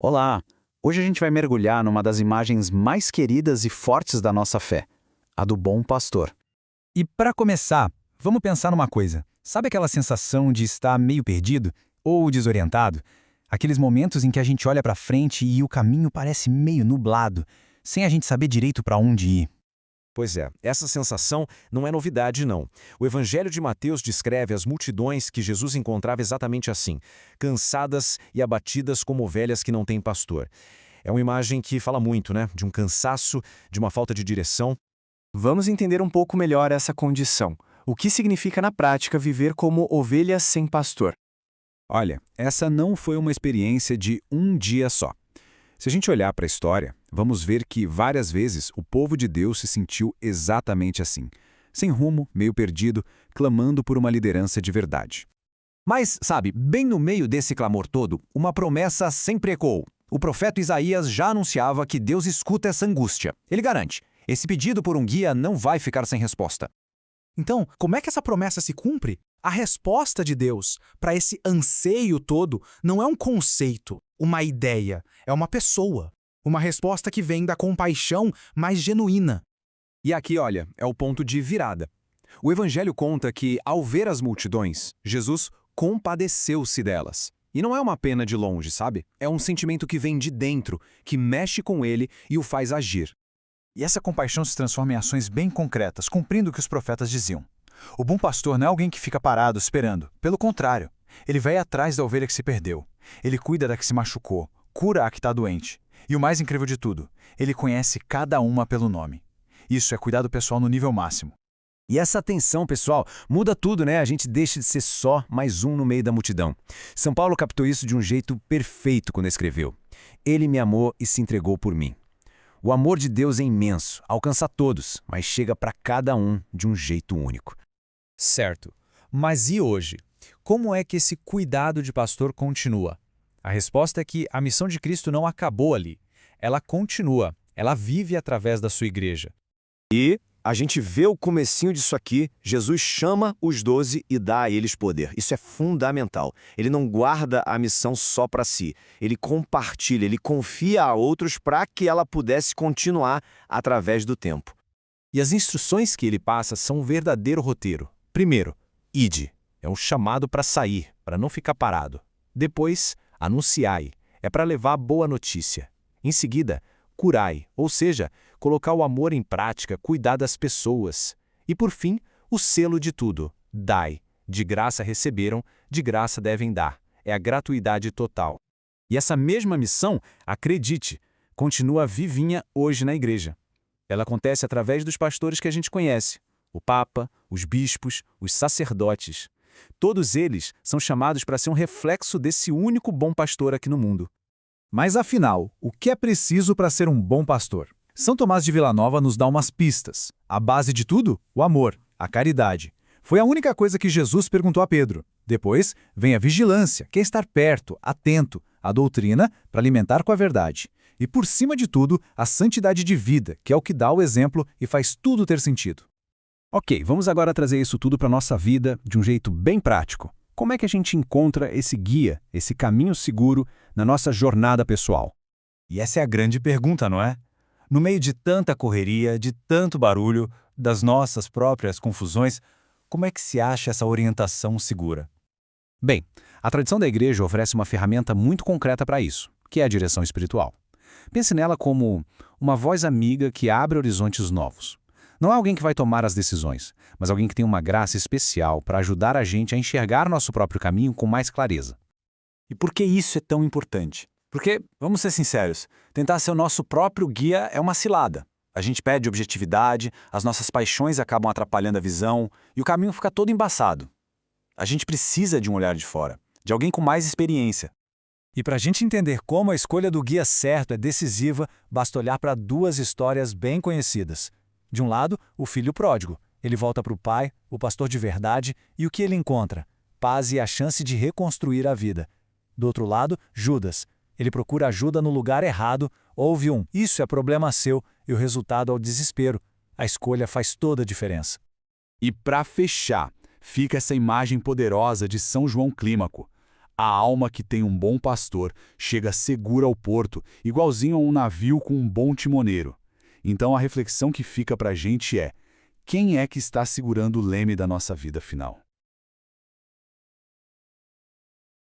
Olá! Hoje a gente vai mergulhar numa das imagens mais queridas e fortes da nossa fé, a do bom pastor. E para começar, vamos pensar numa coisa. Sabe aquela sensação de estar meio perdido ou desorientado? Aqueles momentos em que a gente olha para frente e o caminho parece meio nublado, sem a gente saber direito para onde ir. Pois é, essa sensação não é novidade, não. O Evangelho de Mateus descreve as multidões que Jesus encontrava exatamente assim, cansadas e abatidas como ovelhas que não têm pastor. É uma imagem que fala muito, né? De um cansaço, de uma falta de direção. Vamos entender um pouco melhor essa condição. O que significa na prática viver como ovelhas sem pastor? Olha, essa não foi uma experiência de um dia só. Se a gente olhar para a história, vamos ver que várias vezes o povo de Deus se sentiu exatamente assim, sem rumo, meio perdido, clamando por uma liderança de verdade. Mas, sabe, bem no meio desse clamor todo, uma promessa sempre ecoou. O profeta Isaías já anunciava que Deus escuta essa angústia. Ele garante: esse pedido por um guia não vai ficar sem resposta. Então, como é que essa promessa se cumpre? A resposta de Deus para esse anseio todo não é um conceito, uma ideia, é uma pessoa. Uma resposta que vem da compaixão mais genuína. E aqui, olha, é o ponto de virada. O Evangelho conta que, ao ver as multidões, Jesus compadeceu-se delas. E não é uma pena de longe, sabe? É um sentimento que vem de dentro, que mexe com ele e o faz agir. E essa compaixão se transforma em ações bem concretas, cumprindo o que os profetas diziam. O bom pastor não é alguém que fica parado esperando. Pelo contrário, ele vai atrás da ovelha que se perdeu. Ele cuida da que se machucou, cura a que está doente. E o mais incrível de tudo, ele conhece cada uma pelo nome. Isso é cuidado pessoal no nível máximo. E essa atenção, pessoal, muda tudo, né? A gente deixa de ser só mais um no meio da multidão. São Paulo captou isso de um jeito perfeito quando escreveu: Ele me amou e se entregou por mim. O amor de Deus é imenso, alcança todos, mas chega para cada um de um jeito único. Certo. Mas e hoje? Como é que esse cuidado de pastor continua? A resposta é que a missão de Cristo não acabou ali. Ela continua, ela vive através da sua igreja. E a gente vê o comecinho disso aqui, Jesus chama os 12 e dá a eles poder. Isso é fundamental. Ele não guarda a missão só para si. Ele compartilha, ele confia a outros para que ela pudesse continuar através do tempo. E as instruções que ele passa são um verdadeiro roteiro. Primeiro, ide. É um chamado para sair, para não ficar parado. Depois, anunciai. É para levar a boa notícia. Em seguida, curai, ou seja, colocar o amor em prática, cuidar das pessoas. E por fim, o selo de tudo, dai. De graça receberam, de graça devem dar. É a gratuidade total. E essa mesma missão, acredite, continua vivinha hoje na igreja. Ela acontece através dos pastores que a gente conhece, o Papa, os bispos, os sacerdotes. Todos eles são chamados para ser um reflexo desse único bom pastor aqui no mundo. Mas afinal, o que é preciso para ser um bom pastor? São Tomás de Villanova nos dá umas pistas. A base de tudo? O amor, a caridade. Foi a única coisa que Jesus perguntou a Pedro. Depois, vem a vigilância, que é estar perto, atento, a doutrina, para alimentar com a verdade. E por cima de tudo, a santidade de vida, que é o que dá o exemplo e faz tudo ter sentido. Ok, vamos agora trazer isso tudo para a nossa vida de um jeito bem prático. Como é que a gente encontra esse guia, esse caminho seguro na nossa jornada pessoal? E essa é a grande pergunta, não é? No meio de tanta correria, de tanto barulho, das nossas próprias confusões, como é que se acha essa orientação segura? Bem, a tradição da igreja oferece uma ferramenta muito concreta para isso, que é a direção espiritual. Pense nela como uma voz amiga que abre horizontes novos. Não é alguém que vai tomar as decisões, mas alguém que tem uma graça especial para ajudar a gente a enxergar nosso próprio caminho com mais clareza. E por que isso é tão importante? Porque, vamos ser sinceros, tentar ser o nosso próprio guia é uma cilada. A gente perde objetividade, as nossas paixões acabam atrapalhando a visão e o caminho fica todo embaçado. A gente precisa de um olhar de fora, de alguém com mais experiência. E para a gente entender como a escolha do guia certo é decisiva, basta olhar para duas histórias bem conhecidas. De um lado, o filho pródigo. Ele volta para o pai, o pastor de verdade, e o que ele encontra? Paz e a chance de reconstruir a vida. Do outro lado, Judas. Ele procura ajuda no lugar errado, houve isso é problema seu, e o resultado é o desespero. A escolha faz toda a diferença. E para fechar, fica essa imagem poderosa de São João Clímaco. A alma que tem um bom pastor chega segura ao porto, igualzinho a um navio com um bom timoneiro. Então a reflexão que fica para a gente é: quem é que está segurando o leme da nossa vida final?